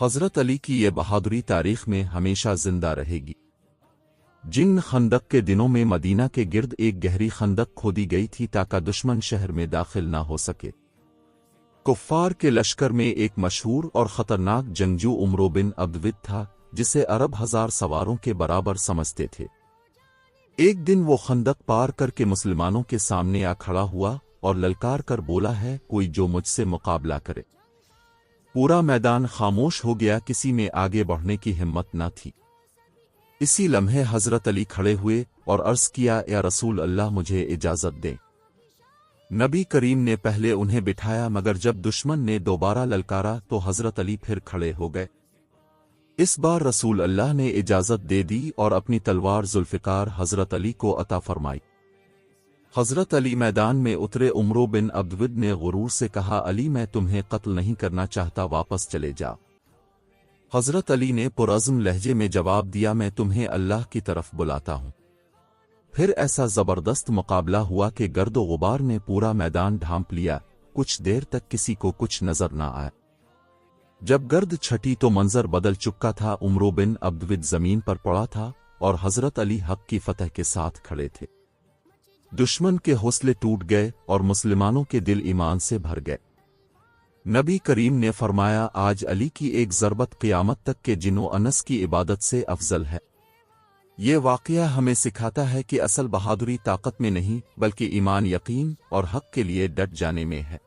حضرت علی کی یہ بہادری تاریخ میں ہمیشہ زندہ رہے گی۔ جن خندق کے دنوں میں مدینہ کے گرد ایک گہری خندق کھودی گئی تھی تاکہ دشمن شہر میں داخل نہ ہو سکے۔ کفار کے لشکر میں ایک مشہور اور خطرناک جنگجو عمرو بن عبدود تھا جسے عرب 1000 سواروں کے برابر سمجھتے تھے۔ ایک دن وہ خندق پار کر کے مسلمانوں کے سامنے آ کھڑا ہوا اور للکار کر بولا، ہے کوئی جو مجھ سے مقابلہ کرے؟ پورا میدان خاموش ہو گیا، کسی میں آگے بڑھنے کی ہمت نہ تھی۔ اسی لمحے حضرت علی کھڑے ہوئے اور عرض کیا، یا رسول اللہ مجھے اجازت دیں۔ نبی کریم نے پہلے انہیں بٹھایا، مگر جب دشمن نے دوبارہ للکارا تو حضرت علی پھر کھڑے ہو گئے۔ اس بار رسول اللہ نے اجازت دے دی اور اپنی تلوار ذوالفقار حضرت علی کو عطا فرمائی۔ حضرت علی میدان میں اترے۔ عمرو بن عبدود نے غرور سے کہا، علی میں تمہیں قتل نہیں کرنا چاہتا، واپس چلے جا۔ حضرت علی نے پرعزم لہجے میں جواب دیا، میں تمہیں اللہ کی طرف بلاتا ہوں۔ پھر ایسا زبردست مقابلہ ہوا کہ گرد و غبار نے پورا میدان ڈھانپ لیا، کچھ دیر تک کسی کو کچھ نظر نہ آیا۔ جب گرد چھٹی تو منظر بدل چکا تھا۔ عمرو بن عبدود زمین پر پڑا تھا اور حضرت علی حق کی فتح کے ساتھ کھڑے تھے۔ دشمن کے حوصلے ٹوٹ گئے اور مسلمانوں کے دل ایمان سے بھر گئے۔ نبی کریم نے فرمایا، آج علی کی ایک ضربت قیامت تک کے جن و انس کی عبادت سے افضل ہے۔ یہ واقعہ ہمیں سکھاتا ہے کہ اصل بہادری طاقت میں نہیں بلکہ ایمان، یقین اور حق کے لیے ڈٹ جانے میں ہے۔